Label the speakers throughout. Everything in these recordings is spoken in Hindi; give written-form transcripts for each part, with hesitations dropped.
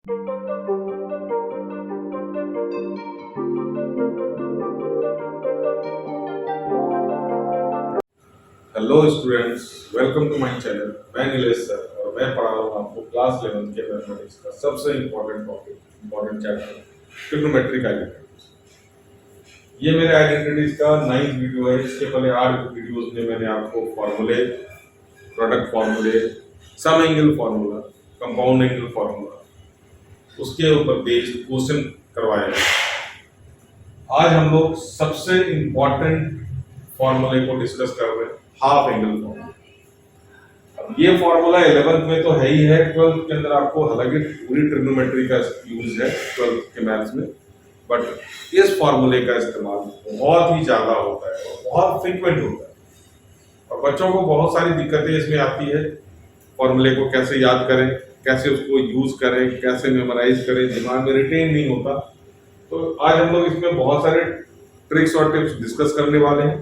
Speaker 1: Hello students, welcome to my channel. मैं नीलेश सर और मैं पढ़ा रहा हूँ आपको क्लास 11 के मैथमेटिक्स का सबसे important topic, important chapter trigonometric identities. ये मेरे आइडेंटिटीज का 9th वीडियो है। इसके पहले 8 वीडियोस में मैंने आपको फॉर्मूले, प्रोडक्ट फॉर्मूले, sum angle formula, compound angle formula, उसके ऊपर बेस्ड क्वेश्चन करवाया है। आज हम लोग सबसे इम्पोर्टेंट फॉर्मूले को डिस्कस कर रहे हैं, हाफ एंगल फॉर्मूला। अब ये फॉर्मूला 11th में तो है ही है, 12th के अंदर आपको हालांकि पूरी ट्रिग्नोमेट्री का यूज है 12th के मैथ्स में, बट इस फॉर्मूले का इस्तेमाल बहुत ही ज्यादा होता है और बहुत फ्रीक्वेंट होता है और बच्चों को बहुत सारी दिक्कतें इसमें आती है। फॉर्मूले को कैसे याद करें, कैसे उसको यूज करें, कैसे मेमोराइज करें, दिमाग में रिटेन नहीं होता। तो आज हम लोग इसमें बहुत सारे ट्रिक्स और टिप्स डिस्कस करने वाले हैं,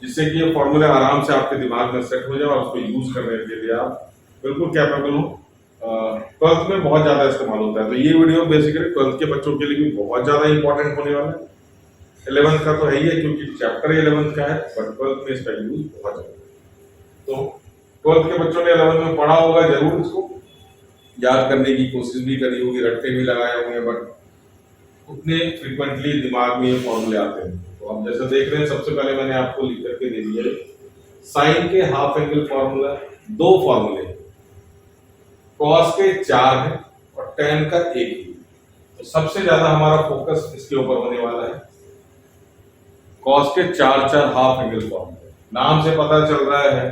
Speaker 1: जिससे कि ये फॉर्मूले आराम से आपके दिमाग में सेट हो जाए और उसको यूज करने के लिए आप बिल्कुल कैपेबल हो। 12th में बहुत ज्यादा इस्तेमाल होता है, तो ये वीडियो बेसिकली 12th के बच्चों के लिए भी बहुत ज्यादा इंपॉर्टेंट होने वाला है। 11th का तो है ही है क्योंकि चैप्टर 11th का है, बट 12th में इसका यूज बहुत ज्यादा है। तो 12th के बच्चों ने 11th में पढ़ा होगा, जरूर इसको याद करने की कोशिश भी करी होगी, रट्टे भी लगाए होंगे, बट उतने फ्रिक्वेंटली दिमाग में ये फॉर्मूले आते हैं। तो आप जैसे देख रहे हैं, सबसे पहले मैंने आपको लिख करके दे दिया है साइन के हाफ एंगल फॉर्मूला, 2 फॉर्मूले, कॉस के 4 है और tan का 1 है। तो सबसे ज्यादा हमारा फोकस इसके ऊपर होने वाला है। कॉस के 4 हाफ एंगल फॉर्मूले, नाम से पता चल रहा है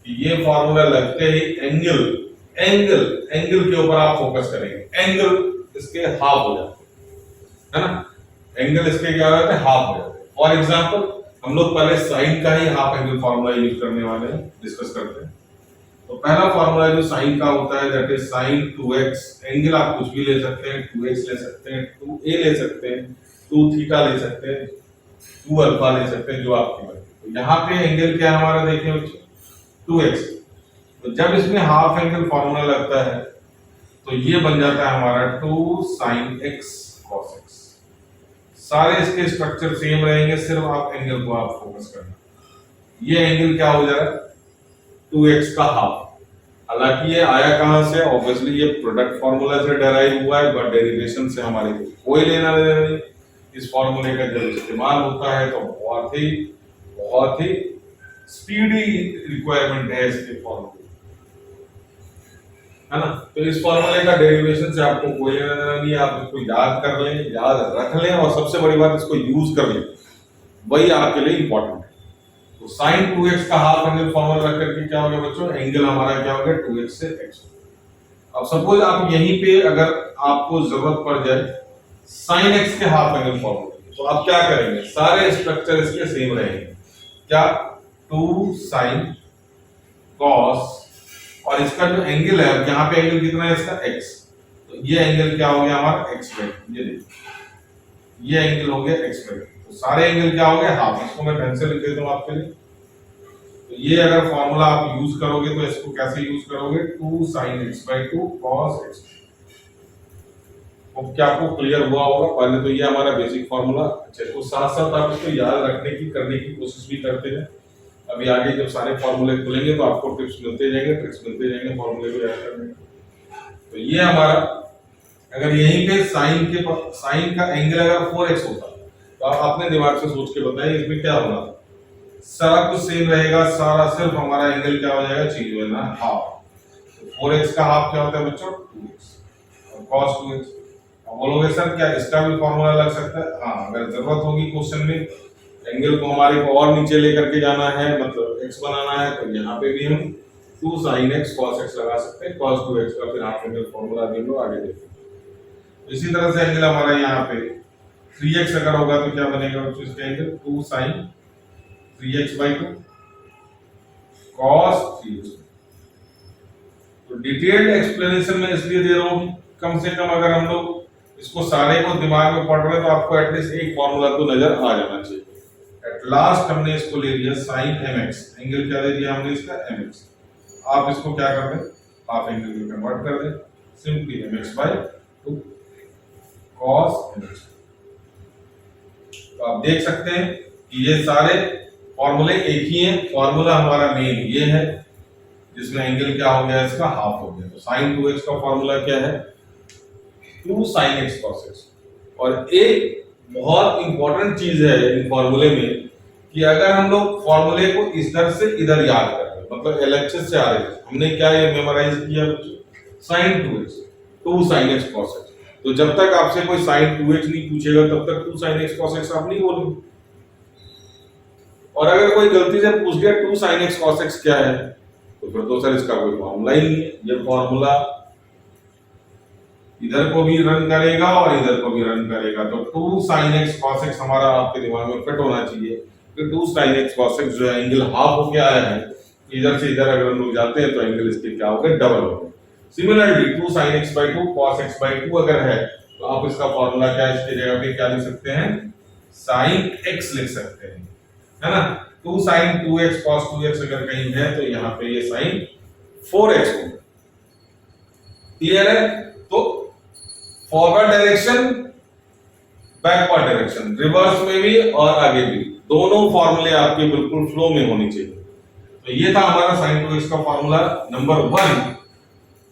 Speaker 1: कि ये फॉर्मूला लगते ही एंगल एंगल एंगल के ऊपर आप फोकस करेंगे। एंगल इसके हाफ हो जाते है ना, एंगल इसके क्या हो जाते हैं, हाफ हो जाते हैं। फॉर एग्जांपल हम लोग पहले साइन का ही हाफ एंगल फार्मूला यूज करने वाले हैं, डिस्कस करते हैं। तो पहला फार्मूला जो साइन का होता है, that is sine 2x। Angle आप कुछ भी ले सकते हैं, 2x ले सकते हैं, 2a ले सकते हैं, 2 थीटा ले सकते हैं, 2 अल्फा ले सकते हैं, जो आपकी मर्जी। तो यहाँ पे एंगल क्या है हमारा, देखिए बच्चों, 2x। तो जब इसमें हाफ एंगल फार्मूला लगता है तो ये बन जाता है हमारा 2 sin x cos x। सारे इसके स्ट्रक्चर सेम रहेंगे, सिर्फ आप एंगल को आप फोकस करना। ये एंगल क्या हो जाएगा, 2x का हाफ। हालांकि ये आया कहां से, ऑब्वियसली ये प्रोडक्ट फार्मूला से डेराइव हुआ है, बट डेरिवेशन से हमारे को कोई लेना देना नहीं। इस फार्मूले का जब इस्तेमाल होता है तो बहुत ही स्पीडी रिक्वायरमेंट है इसके फॉर्मूले, है ना। तो इस फॉर्मूले का डेरिवेशन से आपको कोई लेना देना नहीं है। आप इसको याद कर लें, याद रख लें और सबसे बड़ी बात इसको यूज कर लें, वही आपके लिए इंपॉर्टेंट है। तो sin 2x का हाफ एंगल फॉर्मूला रख करके क्या होगा बच्चों, एंगल हमारा क्या होगा, 2x से x। अब सपोज आप यहीं पे अगर आपको जरूरत पड़ जाए sin x के हाफ एंगल फॉर्मूले, तो आप क्या करेंगे, सारे स्ट्रक्चर इसके सेम रहेंगे। क्या, 2 sin cos, और इसका जो एंगल है, अब यहाँ पे एंगल कितना है इसका, x। तो ये एंगल क्या हो गया हमारा, x में। ये देखिए ये एंगल हो गया x में। तो सारे एंगल क्या हो गए, हाफ। इसको मैं पेन से लिख देता हूँ आपके लिए। तो ये अगर फॉर्मूला आप यूज करोगे तो इसको कैसे यूज करोगे, 2 sin x/2 cos x। तो क्या आपको क्लियर हुआ होगा। पहले तो ये हमारा बेसिक फॉर्मूला। अच्छा, इसको साथ साथ आप इसको याद रखने की, करने की कोशिश भी करते हैं। अभी आगे जब सारे फॉर्मूले खुलेंगे तो आपको टिप्स मिलते जाएंगे, ट्रिक्स मिलते जाएंगे फॉर्मूले को याद करने का। तो ये हमारा, अगर यहीं पे साइन का एंगल अगर 4x होता तो आप अपने दिमाग से सोच के बताइए इसमें क्या होना था। सारा कुछ सेम रहेगा, सारा सिर्फ हमारा एंगल क्या हो जाएगा, चेंज हो जाना, हाफ। तो 4x का हाफ क्या होता है बच्चों, 2x और cos 2x। अब बोलोगे सर क्या इसका भी फॉर्मूला लग सकता है, हाँ, अगर जरूरत होगी क्वेश्चन में, एंगल को हमारे को और नीचे लेकर के जाना है, मतलब x बनाना है, तो यहाँ पे भी हम 2 sin x cos x लगा सकते हैं। cos 2x का फिर हाफ एंगल फॉर्मूला भी हम लोग आगे देखेंगे। इसी तरह से एंगल हमारा यहाँ पे 3x अगर होगा तो क्या बनेगा बच्चों, इसका angle 2 sin 3x/2 cos 3x। तो डिटेल्ड एक्सप्लेनेशन में इसलिए दे रहा हूँ, कम से कम अगर हम लोग इसको सारे को दिमाग में पढ़ रहे हैं तो आपको एटलीस्ट एक फॉर्मूला तो नजर आ जाना चाहिए। एट लास्ट हमने इसको ले लिया sin mx, एंगल क्या दे दिया हमने इसका mx। आप इसको क्या कर दें, हाफ एंगल में कन्वर्ट कर दें। Simply mx/2 cos mx। तो आप देख सकते हैं कि ये सारे फॉर्मूले एक ही हैं। फॉर्मूला हमारा मेन ये है जिसमें एंगल क्या हो गया, इसका हाफ हो गया। तो sin 2x का फॉर्मूला क्या है, 2 sin x cos x। और एक बहुत इंपॉर्टेंट चीज है इन फॉर्मूले में कि अगर हम लोग फॉर्मूले को इधर से इधर याद कर रहे हैं, मतलब LHS से RHS, हमने क्या ये मेमोराइज किया, sin 2x 2 sin x cos x। तो जब तक आपसे कोई sin 2x नहीं पूछेगा तब तक 2 sin x cos x आप नहीं बोलोगे। और अगर कोई गलती से पूछ गया 2 sin x cos x क्या है, तो फिर तो सर इसका कोई फॉर्मूला ही नहीं है। ये फॉर्मूला इधर को भी रन करेगा और इधर को भी रन करेगा। तो 2 sin x cos x हमारा आपके दिमाग में फिट होना चाहिए कि 2 sin x cos x जो है एंगल हाफ होके आया है, इधर से इधर अगर हम लोग जाते हैं तो एंगल इसके क्या हो गए, डबल हो गए। Similarly 2 sin x/2 cos x/2 अगर है तो आप इसका फॉर्मूला क्या इसकी जगह पे क्या लिख सकते हैं, sin x लिख सकते हैं, है ना। 2 sin 2x cos 2x अगर कहीं है तो यहाँ पे ये sin 4x होगा। क्लियर है। तो forward direction, backward direction, reverse में भी और आगे भी, दोनों फॉर्मूले आपके बिल्कुल फ्लो में होने चाहिए। तो ये था हमारा sin 2x का फॉर्मूला नंबर 1।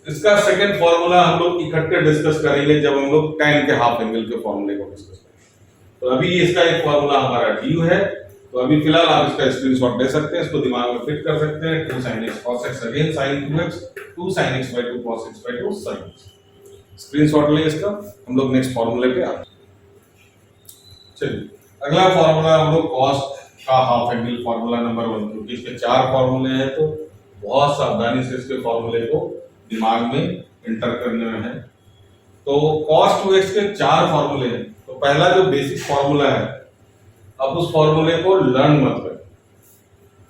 Speaker 1: इसका सेकंड फॉर्मूला हम लोग इकट्ठे डिस्कस करेंगे जब हम लोग tan के हाफ एंगल के फॉर्मूले को डिस्कस करेंगे। तो अभी इसका एक फॉर्मूला हमारा du है। तो अभी फिलहाल आप इसका स्क्रीनशॉट ले सकते हैं, इसको दिमाग में फिट कर सकते हैं। 2 sin x cos x again sin 2x 2 sin x/2 cos x/2 sin x। Screenshot ले इसका, हम लोग नेक्स्ट फॉर्मूले पे आते हैं। चलिए अगला फॉर्मूला हम लोग कॉस्ट का हाफ एंगल फॉर्मूला नंबर 1। क्योंकि इसके 4 फॉर्मूले हैं तो बहुत सावधानी से इसके फॉर्मूले को दिमाग में इंटर करने में है। तो cos 2x के 4 फॉर्मूले हैं। तो पहला जो बेसिक फॉर्मूला है, अब उस फॉर्मूले को लर्न मत करें,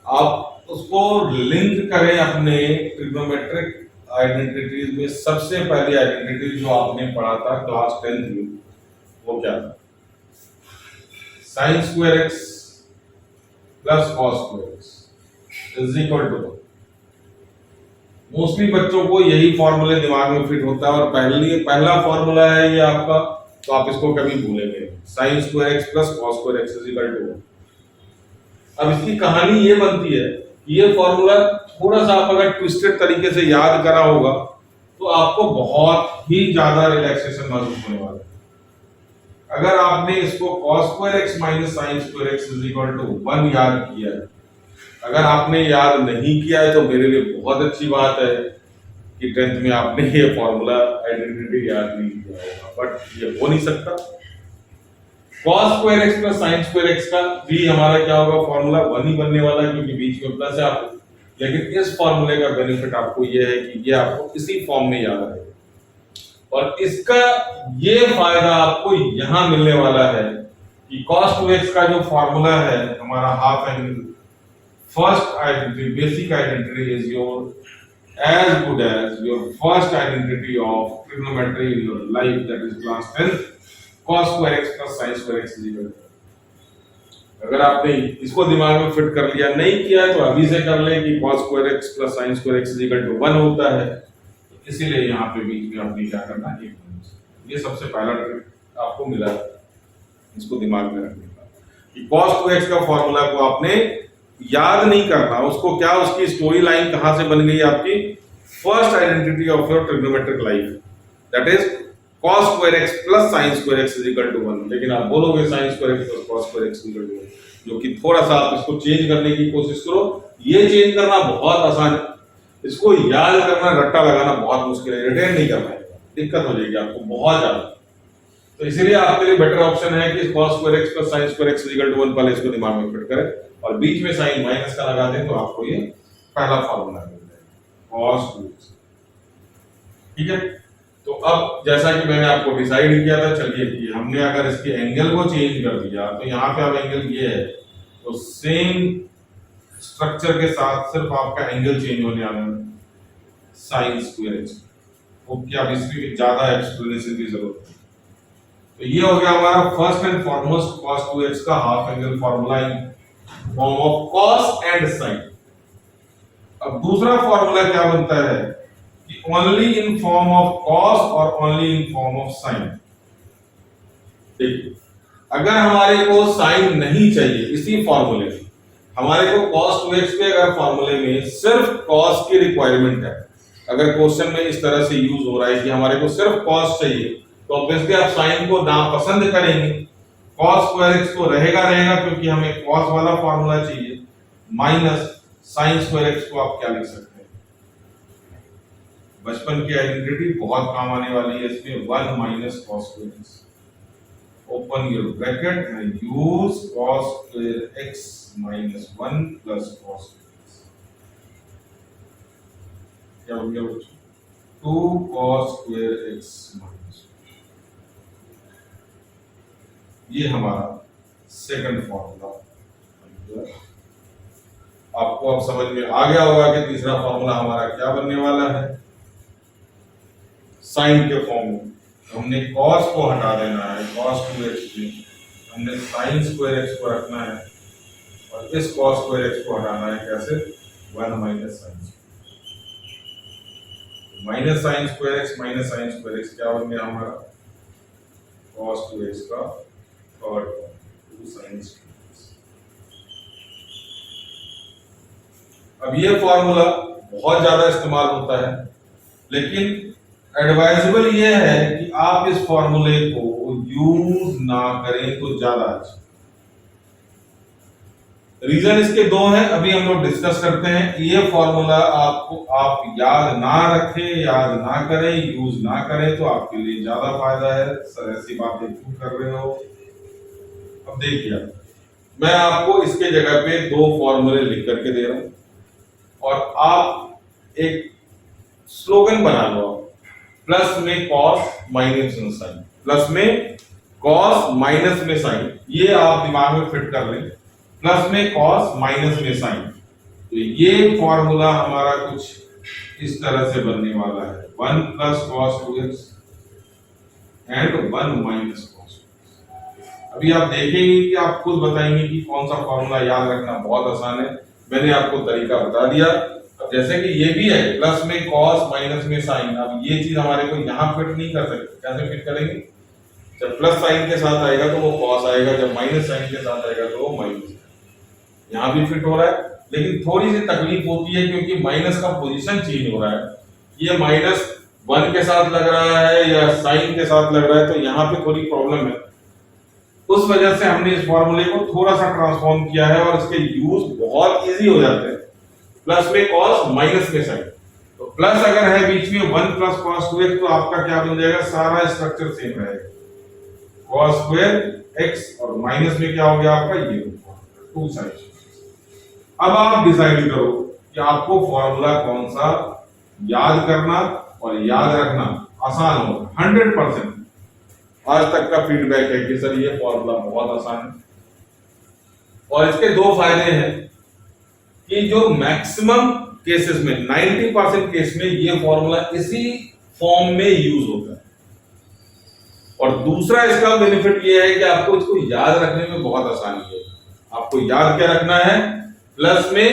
Speaker 1: आप उसको लिंक करें अपने ट्रिग्नोमेट्रिक आइडेंटिटीज में। सबसे पहली आइडेंटिटी जो आपने पढ़ा था क्लास 10th में, वो क्या था, sin square x plus cos square x is equal to. Mostly बच्चों को यही फॉर्मूले दिमाग में फिट होता है और पहला फॉर्मूला है ये आपका, तो आप इसको कभी भूलेंगे, sin square x plus cos square x is equal to. अब इसकी कहानी ये बनती है, ये फॉर्मूला थोड़ा सा आप अगर ट्विस्टेड तरीके से याद करा होगा तो आपको बहुत ही ज्यादा रिलैक्सेशन महसूस होने वाला है। अगर आपने इसको cos square x minus sin square x is equal to 1 याद किया है, अगर आपने याद नहीं किया है तो मेरे लिए बहुत अच्छी बात है कि 10th में आपने ये फॉर्मूला आइडेंटिटी याद नहीं किया होगा, बट ये हो नहीं सकता। cos square x plus sin square x का भी हमारा क्या होगा, फॉर्मूला 1 ही बनने वाला है क्योंकि बीच में प्लस है आपको। लेकिन इस फॉर्मूले का बेनिफिट आपको ये है कि ये आपको इसी फॉर्म में याद रहेगा और इसका ये फायदा आपको यहां मिलने वाला है कि cos 2x का जो फॉर्मूला है हमारा half angle, first identity, basic identity is your as good as your first identity of trigonometry in your life, that is class 10th, cos square x plus sin square x is equal to। अगर आपने इसको दिमाग में फिट कर लिया, नहीं किया है तो अभी से कर ले कि cos square x plus sin square x is equal to 1 होता है। तो इसीलिए यहाँ पे बीच में आपने क्या करना है, ये सबसे पहला ट्रिक आपको मिला है इसको दिमाग में रखने का कि cos 2x का फॉर्मूला को आपने याद नहीं करना, उसको क्या, उसकी स्टोरी लाइन कहां से बन गई आपकी, first identity of your trigonometric life, that is cos square x plus sin square x is equal to 1। लेकिन आप बोलोगे sin square x plus cos square x is equal to 1, जो कि थोड़ा सा आप इसको चेंज करने की कोशिश करो। ये चेंज करना बहुत आसान है, इसको याद करना, रट्टा लगाना बहुत मुश्किल है, रिटेन नहीं करना है, दिक्कत हो जाएगी आपको बहुत ज्यादा। तो इसीलिए आपके लिए बेटर ऑप्शन है कि cos square x plus sin square x is equal to 1 पहले इसको दिमाग में फिट करें और बीच में साइन माइनस का लगा दें तो आपको ये पहला फॉर्मूला मिल जाएगा cos 2x। ठीक है। तो अब जैसा कि मैंने आपको डिसाइड किया था, चलिए कि हमने अगर इसके एंगल को चेंज कर दिया तो यहाँ पे अब एंगल ये है, तो सेम स्ट्रक्चर के साथ सिर्फ आपका एंगल चेंज होने वाला है, sin square x। ओके, अब इसकी ज्यादा एक्सप्लेनेशन की जरूरत है। तो ये हो गया हमारा first and foremost cos 2x का half angle formula in form of cos and sin। अब दूसरा फॉर्मूला क्या बनता है only in form of cos और only in form of sine. देखिए, अगर हमारे को साइन नहीं चाहिए इसी फॉर्मूले में, हमारे को cos 2x के अगर फॉर्मूले में सिर्फ cos की रिक्वायरमेंट है, अगर क्वेश्चन में इस तरह से यूज हो रहा है कि हमारे को सिर्फ cos चाहिए, तो ऑब्वियसली आप साइन को नापसंद करेंगे। cos स्क्वायर x तो रहेगा रहेगा क्योंकि हमें cos वाला फॉर्मूला चाहिए, माइनस sin स्क्वायर x को आप क्या लिख सकते हैं, बचपन की आइडेंटिटी बहुत काम आने वाली है इसमें, 1 minus cos square x। Open your bracket and use cos square x minus 1 plus cos x। क्या हो गया बच्चों? 2 cos square x minus 1। ये हमारा सेकंड फॉर्मूला। आपको अब समझ में आ गया होगा कि तीसरा फॉर्मूला हमारा क्या बनने वाला है। साइन के फॉर्म में हमने cos को हटा देना है, cos 2x में हमने sin स्क्वायर x को रखना है, और इस cos स्क्वायर x को हटाना है कैसे, 1 minus sin square x minus sin square x क्या बन गया हमारा, cos 2x का पावर 2 sin स्क्वायर x। अब ये फॉर्मूला बहुत ज्यादा इस्तेमाल होता है, लेकिन एडवाइजेबल ये है कि आप इस फॉर्मूले को यूज ना करें तो ज्यादा अच्छा। रीजन इसके दो हैं, अभी हम लोग डिस्कस करते हैं। ये फॉर्मूला आपको आप याद ना रखें, याद ना करें, यूज ना करें तो आपके लिए ज्यादा फायदा है। सर ऐसी बातें क्यों कर रहे हो? अब देखिए, मैं आपको इसके जगह पे 2 फॉर्मूले लिख करके दे रहा हूं, और आप एक स्लोगन बना लो, प्लस में cos माइनस में साइन, प्लस में cos माइनस में साइन, ये आप दिमाग में फिट कर लें, प्लस में cos माइनस में साइन। तो ये फॉर्मूला हमारा कुछ इस तरह से बनने वाला है, 1 plus cos 2x and 1 minus cos 2x। अभी आप देखेंगे कि आप खुद बताएंगे कि कौन सा फॉर्मूला याद रखना बहुत आसान है। मैंने आपको तरीका बता दिया। अब जैसे कि ये भी है, प्लस में cos माइनस में साइन, अब ये चीज हमारे को यहाँ फिट नहीं कर सकते। कैसे फिट करेंगे? जब प्लस साइन के साथ आएगा तो वो cos आएगा, जब माइनस साइन के साथ आएगा तो वो माइनस। यहाँ भी फिट हो रहा है, लेकिन थोड़ी सी तकलीफ होती है क्योंकि माइनस का पोजीशन चेंज हो रहा है। ये -1 के साथ लग रहा है या साइन के साथ लग रहा है, तो यहाँ पे थोड़ी प्रॉब्लम है। उस वजह से हमने इस फॉर्मूले को थोड़ा सा ट्रांसफॉर्म किया है और इसके यूज बहुत इजी हो जाते हैं। प्लस में cos माइनस में साइन, तो प्लस अगर है बीच में 1 प्लस cos 2x, तो आपका क्या बन जाएगा, सारा स्ट्रक्चर सेम रहेगा, cos स्क्वायर x, और माइनस में क्या हो गया आपका, ये 2 sin। अब आप डिसाइड करो कि आपको फॉर्मूला कौन सा याद करना और याद रखना आसान होगा। 100% आज तक का फीडबैक है कि सर ये फॉर्मूला बहुत आसान है, और इसके 2 फायदे हैं कि जो मैक्सिमम केसेस में 90% केस में ये फॉर्मूला इसी फॉर्म में यूज होता है, और दूसरा इसका बेनिफिट ये है कि आपको इसको याद रखने में बहुत आसानी है। आपको याद क्या रखना है, प्लस में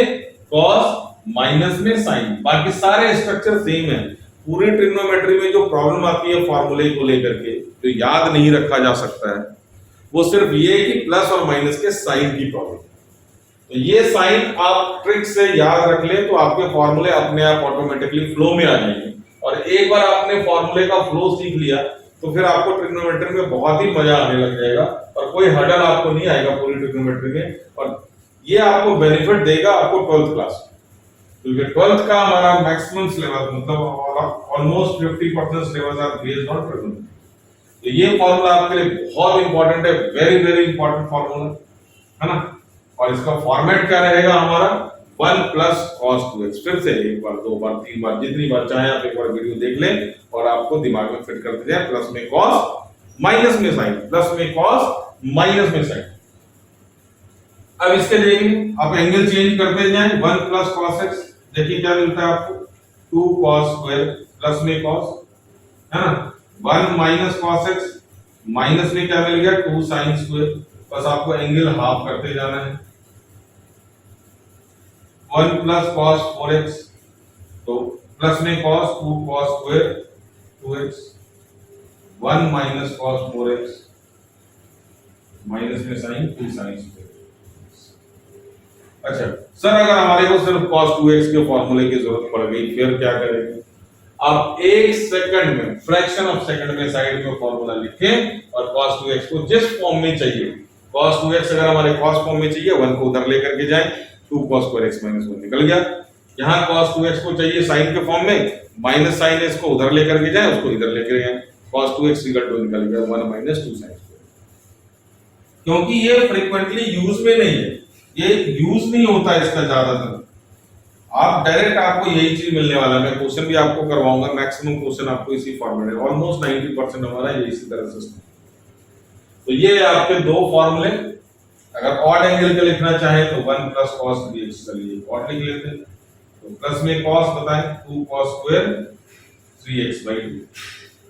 Speaker 1: cos माइनस में साइन, बाकी सारे स्ट्रक्चर सेम है। पूरी ट्रिग्नोमेट्री में जो प्रॉब्लम आती है फॉर्मूले को लेकर के, जो याद नहीं रखा जा सकता है, वो सिर्फ ये कि प्लस और माइनस के साइन की प्रॉब्लम। तो ये साइन आप ट्रिक से याद रख ले तो आपके फॉर्मूले अपने आप ऑटोमेटिकली फ्लो में आ जाएंगे, और एक बार आपने फॉर्मूले का फ्लो सीख लिया तो फिर आपको ट्रिग्नोमेट्री में बहुत ही मजा आने लग जाएगा, और कोई हर्डल आपको नहीं आएगा पूरी ट्रिग्नोमेट्री में। और ये आपको बेनिफिट देगा आपको 12th क्लास में, क्योंकि 12th का हमारा मैक्सिमम सिलेबस, मतलब almost 50% syllabus are based on trigonometry. तो ये फॉर्मूला आपके लिए बहुत इंपॉर्टेंट है, वेरी वेरी इंपॉर्टेंट फॉर्मूला है ना। और इसका फॉर्मेट क्या रहेगा हमारा, 1 प्लस cos 2x। फिर से 1 बार 2 बार 3 बार जितनी बार चाहे आप एक बार वीडियो देख लें और आपको दिमाग में फिट करते जाए। प्लस में cos माइनस में साइन, प्लस में cos माइनस में साइन। अब इसके देखेंगे, आप एंगल चेंज करते जाएं, 1 प्लस cos x, देखिए क्या मिलता है आपको, 2 cos स्क्वायर, प्लस में cos है ना, 1 माइनस cos x, माइनस में क्या मिल गया, 2 sin स्क्वायर। बस आपको एंगल हाफ करते जाना है, 1 प्लस cos 4x, तो प्लस में cos 2 cos square 2x 1 minus cos 4x minus में sin 2 sin स्क्वायर। अच्छा सर, अगर हमारे को सिर्फ cos 2x के फॉर्मूले की जरूरत पड़ गई फिर क्या करेंगे? आप एक सेकंड में, फ्रैक्शन ऑफ सेकंड में साइड में फॉर्मूला लिखें और cos 2x को जिस फॉर्म में चाहिए, cos 2x अगर हमारे cos फॉर्म में चाहिए 1 को उधर लेकर के जाएं, 2 cos स्क्वायर x माइनस 1 निकल गया। यहाँ cos 2x को चाहिए sin के फॉर्म में, माइनस sin x को उधर लेकर के जाएं, उसको इधर लेकर जाएं, cos 2x इक्वल टू निकल गया 1 माइनस 2 sin स्क्वायर। क्योंकि ये फ्रीक्वेंटली यूज में नहीं है, ये यूज नहीं होता इसका ज्यादातर, आप डायरेक्ट आपको यही चीज मिलने वाला है। मैं क्वेश्चन भी आपको करवाऊंगा, मैक्सिमम क्वेश्चन आपको इसी फॉर्मूले, ऑलमोस्ट 90% हमारा ये इसी तरह से। तो ये आपके दो फॉर्मूले, अगर ऑड एंगल के लिखना चाहे तो 1 प्लस cos 3x, चलिए ऑड लिख लेते हैं। तो प्लस में cos बताएं 2 cos square 3x by 2,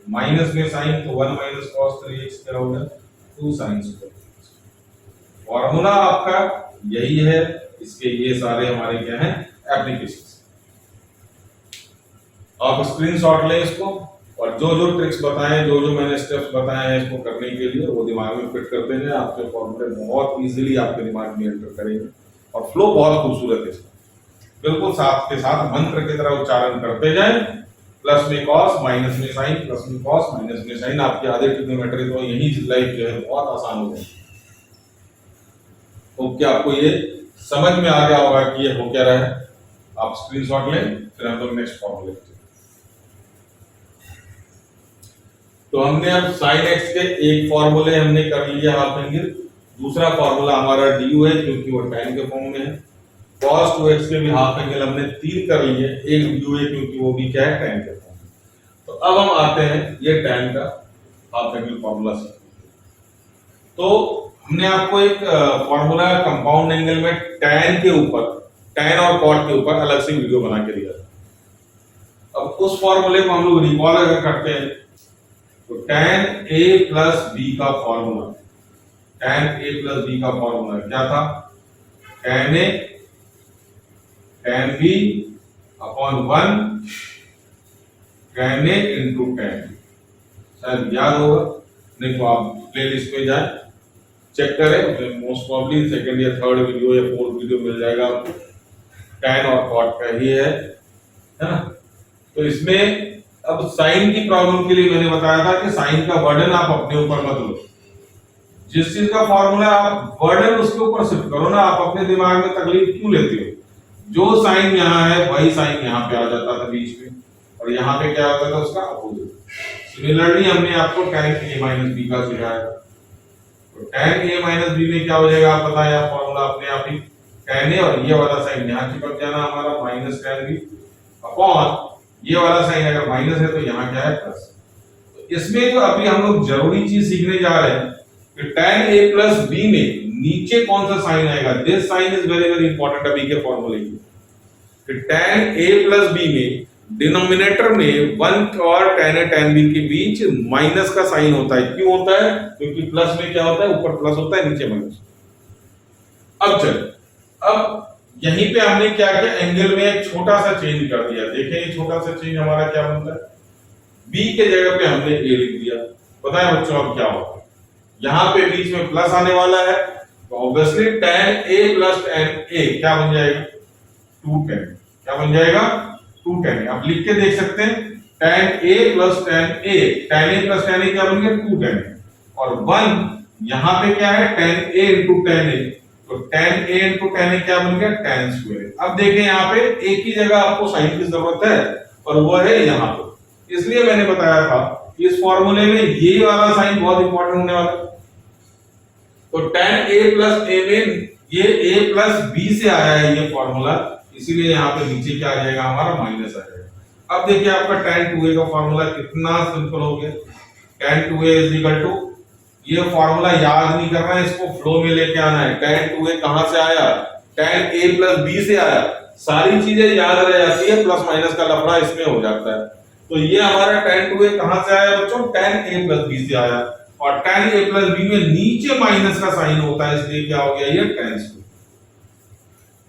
Speaker 1: minus में sin तो 1 माइनस cos 3x क्या होगा 2 sin स्क्वायर। फॉर्मूला आपका यही है, इसके ये सारे हमारे क्या हैं एप्लीकेशंस। आप स्क्रीनशॉट लें इसको, और जो जो ट्रिक्स बताएं, जो जो मैंने स्टेप्स बताए हैं इसको करने के लिए, वो दिमाग में फिट करते हैं, आपके फॉर्मूले बहुत इजीली आपके दिमाग में एंटर करेंगे। और फ्लो बहुत खूबसूरत है इसका, बिल्कुल साथ के साथ मंत्र की तरह उच्चारण करते जाएं। प्लस में cos, माइनस में sin, प्लस में cos, माइनस में sin, आपकी आधे ट्रिग्नोमेट्री तो यही लाइफ जो है बहुत आसान हो जाएगी। तो क्या आपको ये समझ में आ गया होगा कि ये हो क्या रहा है? आप स्क्रीनशॉट लें, फिर हम लोग नेक्स्ट फॉर्मूले। तो हमने अब sin x के एक फॉर्मूले हमने कर लिया हाफ एंगल, दूसरा फॉर्मूला हमारा du है क्योंकि वो tan के फॉर्म में है। cos 2x के भी हाफ एंगल हमने 3 कर लिए, एक du है क्योंकि वो भी क्या है tan के फॉर्म में। तो अब हम आते हैं ये tan का हाफ एंगल फॉर्मूला से। तो हमने आपको एक फॉर्मूला कंपाउंड एंगल में tan के ऊपर, tan और cot के ऊपर अलग से वीडियो बना के दिया था। अब उस फॉर्मूले को हम लोग रिकॉल अगर करते हैं तो tan a प्लस b का formula, tan a plus b का फॉर्मूला क्या था? tan a tan b upon 1 tan a into tan b। शायद याद होगा, नहीं तो आप प्लेलिस्ट में जाए चेक करें, मोस्ट प्रॉब्ली सेकंड या थर्ड वीडियो या फोर्थ वीडियो मिल जाएगा आपको। tan और cot का ही है ना। तो इसमें अब साइन की प्रॉब्लम के लिए मैंने बताया था कि साइन का वर्डन आप अपने ऊपर मत लो, जिस चीज का फॉर्मूला आप वर्डन उसके ऊपर शिफ्ट करो ना, आप अपने दिमाग में तकलीफ क्यों लेते हो? जो साइन यहाँ है वही साइन यहाँ पे आ जाता था बीच में, और यहाँ पे क्या होता था उसका अपोजिट। सिमिलरली हमने आपको tan a माइनस b का सिखाया, तो tan a माइनस b में क्या हो जाएगा आप बताएं, आप फॉर्मूला अपने आप ही tan a और ये वाला साइन यहाँ चिपक जाना हमारा माइनस tan b अपॉन ये वाला साइन अगर माइनस है तो यहाँ क्या है प्लस। तो इसमें जो अभी हम लोग जरूरी चीज सीखने जा रहे हैं कि tan a प्लस b में नीचे कौन सा साइन आएगा। This sign is very very important अभी के फॉर्मूले की, कि tan a प्लस b में डिनोमिनेटर में 1 और tan a tan b के बीच माइनस का साइन होता है। क्यों होता है? क्योंकि प्लस में क्या होता है, ऊपर प्लस होता है, नीचे माइनस। अब चल, अब यहीं पे हमने क्या किया, एंगल में एक छोटा सा चेंज कर दिया। देखें ये छोटा सा चेंज हमारा क्या बनता है, b के जगह पे हमने a लिख दिया। बताएं बच्चों अब क्या होगा, यहाँ पे बीच में प्लस आने वाला है, तो obviously tan a plus tan a क्या बन जाएगा 2tan, क्या बन जाएगा 2tan। आप लिख के देख सकते हैं tan a plus tan a, tan a plus tan a क्या बन गया 2tan, और 1 यहाँ पे क्या है tan a into tan a, तो tan a into tan a क्या बन गया tan स्क्वायर। अब देखें यहाँ पे एक ही जगह आपको साइन की जरूरत है और वो है यहाँ पे, इसलिए मैंने बताया था कि इस फॉर्मूले में ये वाला साइन बहुत इंपॉर्टेंट होने वाला है। तो tan a प्लस a में ये a प्लस b से आया है ये फॉर्मूला, इसीलिए यहाँ पे नीचे क्या आ जाएगा हमारा माइनस आ जाएगा। अब देखिए आपका tan 2a का फॉर्मूला कितना सिंपल हो गया। tan 2a is equal to, ये फॉर्मूला याद नहीं करना है, इसको फ्लो में लेके आना है। tan 2a कहां से आया, tan a प्लस b से आया। सारी चीजें याद रह जाती है, प्लस माइनस का लफड़ा इसमें हो जाता है। तो ये हमारा tan 2a कहां से आया बच्चों, tan a प्लस b से आया, और tan a प्लस b में नीचे माइनस का साइन होता है, इसलिए क्या हो गया ये tan square.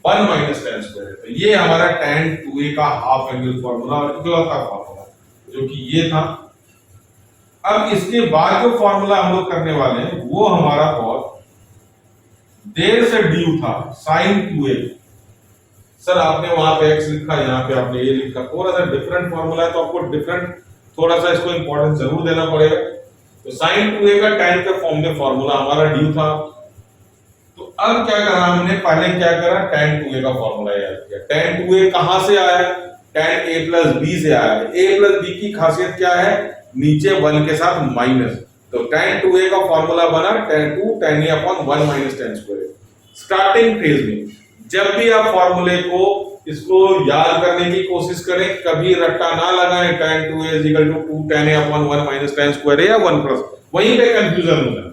Speaker 1: 1 minus ten square है। तो ये हमारा tan 2a का हाफ एंगल फॉर्मूला और इकलौता फॉर्मूला जो कि ये था। अब इसके बाद जो फॉर्मूला हम लोग करने वाले हैं वो हमारा cos डेढ़ से ड्यू था sin 2a। सर आपने वहां पे x लिखा, यहाँ पे आपने ये लिखा, थोड़ा सा डिफरेंट फॉर्मूला है तो आपको डिफरेंट थोड़ा सा इसको इंपॉर्टेंस जरूर देना पड़ेगा। तो sin 2a का tan के फॉर्म में फॉर्मूला हमारा ड्यू था। तो अब क्या करा हमने, पहले क्या करा, tan 2a का फॉर्मूला याद किया। tan 2a कहां से आया है? tan a प्लस b से आया है। a प्लस b की खासियत क्या है? नीचे 1 के साथ माइनस। तो tan 2a का फॉर्मूला बना tan 2 tan a upon 1 minus tan square. Starting phase में जब भी आप फॉर्मूले को इसको याद करने की कोशिश करें, कभी रट्टा ना लगाएं tan 2a = 2 tan a upon 1 minus tan square या 1 प्लस, वहीं पे कंफ्यूजन होता है,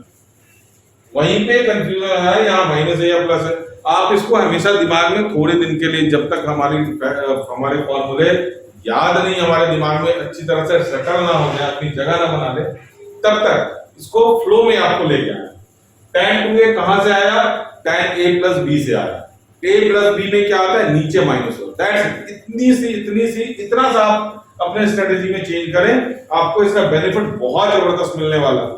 Speaker 1: वहीं पे कंफ्यूजन है, यहाँ माइनस है या प्लस है। आप इसको हमेशा दिमाग में थोड़े दिन के लिए, जब तक हमारे फॉर्मूले याद नहीं, हमारे दिमाग में अच्छी तरह से सेटल ना हो जाए, अपनी जगह ना बना ले, तब तक इसको फ्लो में आपको लेके आना। tan 2a कहां से आया? tan a प्लस b से आया। a प्लस b में क्या आता है? नीचे माइनस होता है। इतना सा आप अपने स्ट्रेटेजी में चेंज करें, आपको इसका बेनिफिट बहुत जबरदस्त मिलने वाला है।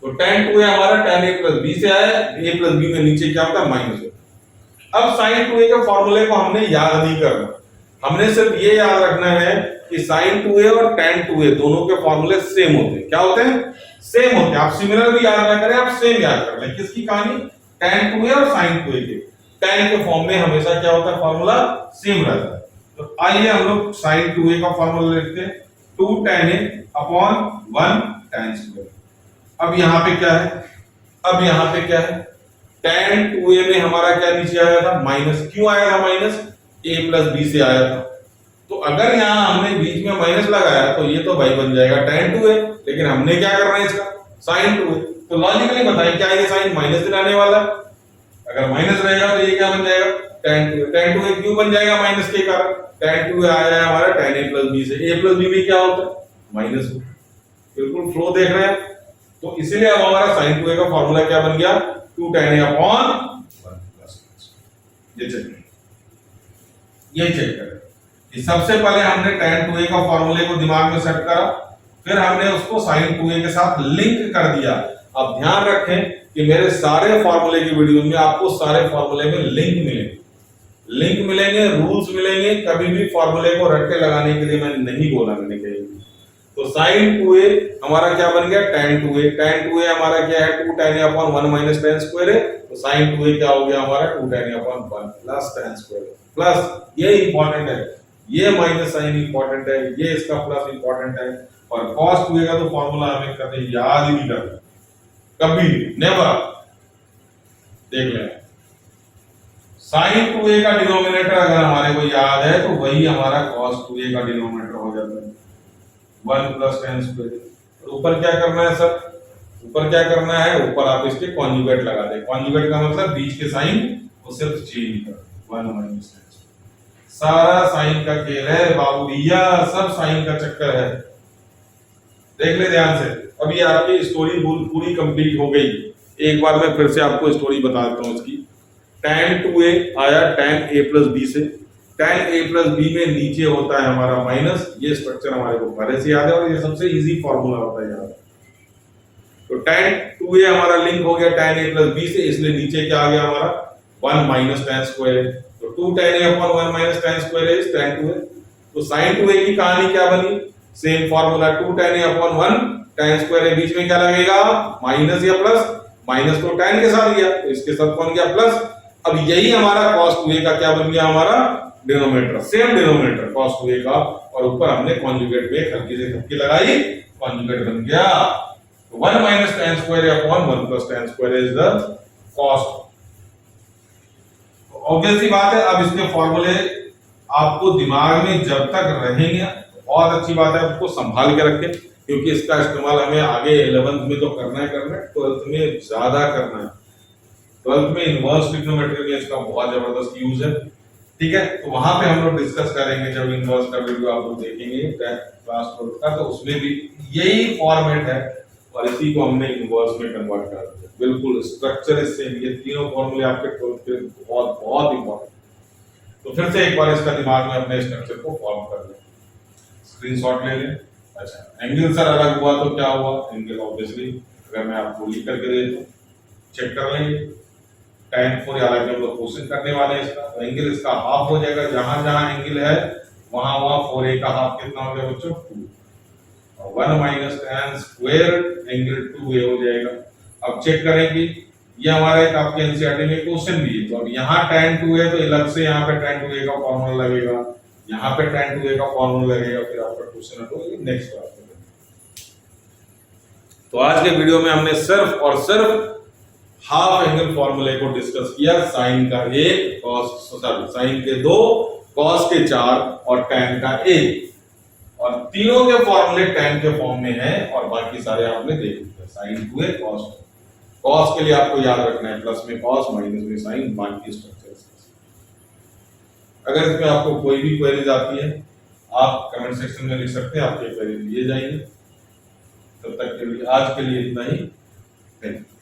Speaker 1: तो tan 2a हमारा tan a प्लस b से आया, a प्लस b में नीचे क्या होता है? माइनस होता है। अब sin 2a के फॉर्मूले को हमने याद नहीं करना, हमने सिर्फ ये याद रखना है कि sin 2a और tan 2a दोनों के फॉर्मूले सेम होते हैं। क्या होते हैं? सेम होते हैं। आप सिमिलर भी याद ना करें, आप सेम याद कर लें। किसकी कहानी? tan 2a और sin 2a के। tan के फॉर्म में हमेशा क्या होता है? फॉर्मूला सेम रहता है। तो आइए हम लोग sin 2a का फॉर्मूला लिखते हैं, 2 tan a upon 1 tan square. अब यहाँ पे क्या है? अब यहाँ पे क्या है? tan 2a में हमारा क्या नीचे आया था? माइनस। क्यों आया था माइनस? a प्लस b से आया था। तो अगर यहाँ हमने बीच में माइनस लगाया तो ये तो भाई बन जाएगा tan 2a, लेकिन हमने क्या करना है? इसका sin 2a। तो लॉजिकली बताइए, क्या ये साइन माइनस दिलाने वाला? अगर माइनस रहेगा तो ये क्या बन जाएगा? tan 2a। tan 2a क्यों बन जाएगा माइनस के कारण? tan 2a आया है हमारा tan a प्लस b से। a प्लस b में क्या होता है? माइनस। बिल्कुल फ्लो देख रहे हैं। तो इसीलिए अब हमारा sin 2a का फॉर्मूला क्या बन गया? 2 tan a अपॉन 1 प्लस। ये चेक करें कि सबसे पहले हमने tan 2a का फॉर्मूले को दिमाग में सेट करा, फिर हमने उसको sin 2a के साथ लिंक कर दिया। अब ध्यान रखें कि मेरे सारे फॉर्मूले की वीडियो में आपको सारे फॉर्मूले में लिंक मिलेंगे, रूल्स मिलेंगे। कभी भी फॉर्मूले को रट्टे लगाने के लिए मैंने नहीं बोला, मैंने कहीं। तो sin 2a हमारा क्या बन गया? tan 2a। tan 2a हमारा क्या है? 2 tan a upon 1 minus tan square है। तो sin 2a क्या हो गया हमारा? 2 tan a upon 1 plus tan square. Plus ये इंपॉर्टेंट है, ये माइनस साइन इंपॉर्टेंट है, ये इसका प्लस इंपॉर्टेंट है। और cos 2a का तो फॉर्मूला हमें कभी याद ही नहीं करना, कभी नेवर। देख लें, sin 2a का डिनोमिनेटर अगर हमारे को याद है तो वही हमारा cos 2a का डिनोमिनेटर हो जाता है, 1 प्लस tan स्क्वायर। ऊपर क्या करना है सर? ऊपर क्या करना है? ऊपर आप इसके कॉन्जुगेट लगा दें। कॉन्जुगेट का मतलब बीच के साइन को सिर्फ चेंज कर, 1 माइनस tan। सारा साइन का खेल है बाबू भैया, सब साइन का चक्कर है। देख ले ध्यान से। अब ये आपकी स्टोरी पूरी कंप्लीट हो गई। एक बार मैं फिर से आपको स्टोरी बता देता हूँ इसकी। tan 2a आया tan a प्लस b से। tan a प्लस b में नीचे होता है हमारा माइनस। ये स्ट्रक्चर हमारे को पहले से याद है और ये सबसे इजी फॉर्मूला होता है यार। तो tan 2a हमारा लिंक हो गया tan a प्लस b से, इसलिए नीचे क्या आ गया हमारा? 1 माइनस tan स्क्वायर। तो 2 tan a upon 1 minus tan square is tan 2a। तो sin 2a की कहानी क्या बनी? Same formula, 2 tan a upon 1 tan square है। बीच में क्या लगेगा? माइनस या प्लस? माइनस तो tan के साथ गया तो इसके साथ कौन गया? प्लस। अब यही हमारा cos 2a का क्या बन गया? हमारा denominator, same denominator cos 2a का। और ऊपर हमने कॉन्जुगेट में हल्की से थपकी लगाई, कॉन्जुगेट बन गया। 1 minus tan square upon 1 plus tan square is the cos। Obvious सी बात है। अब इसके फॉर्मूले आपको दिमाग में जब तक रहेंगे, बहुत अच्छी बात है, आपको संभाल के रखें, क्योंकि इसका इस्तेमाल हमें आगे 11th में तो करना है, 12th में ज्यादा करना है। 12th में इनवर्स ट्रिग्नोमेट्री में इसका बहुत जबरदस्त यूज है। ठीक है, तो वहां पे हम लोग डिस्कस करेंगे जब इनवर्स का वीडियो आप लोग देखेंगे क्लास 12th का, तो उसमें भी यही फॉर्मेट है, और इसी को हमने इनवर्स में कन्वर्ट कर दिया। बिल्कुल स्ट्रक्चर इससे, ये तीनों फॉर्मूले आपके 12th के बहुत बहुत इंपॉर्टेंट। तो फिर से एक बार इसका दिमाग में अपने स्ट्रक्चर को फॉर्म कर लें, स्क्रीनशॉट ले लें। अच्छा, एंगल सर अलग हुआ तो क्या हुआ? एंगल ऑब्वियसली अगर मैं आपको लिख करके दे दूं, चेक कर लेंगे। tan 4, हालांकि हम लोग क्वेश्चन करने वाले हैं इसका, तो एंगल इसका हाफ हो जाएगा। जहां जहां एंगल है वहां वहां 4a का हाफ कितना हो गया बच्चों? 2। 1 minus tan square angle 2a हो जाएगा। अब चेक करेंगे, ये हमारा एक आपके एनसीईआरटी में क्वेश्चन भी है, तो अब यहाँ tan 2 है तो अलग से यहाँ पे tan 2a का फॉर्मूला लगेगा, यहाँ पे tan 2a का फॉर्मूला लगेगा, फिर आपका क्वेश्चन हटो नेक्स्ट क्लास में। तो आज के वीडियो में हमने सिर्फ और सिर्फ हाफ एंगल फॉर्मूले को डिस्कस किया, साइन का 1, साइन के 2, कॉस के 4 और tan का 1, और तीनों के फॉर्मूले tan के फॉर्म में है और बाकी सारे आपने देख लिया। साइन 2a, कॉस 2, कॉस के लिए आपको याद रखना है प्लस में कॉस माइनस में साइन, बाकी स्ट्रक्चर। अगर इसमें आपको कोई भी क्वेरीज आती है आप कमेंट सेक्शन में लिख सकते हैं, आपके क्वेरी लिए जाएंगे। तब तक के लिए आज के लिए इतना ही। Thank you.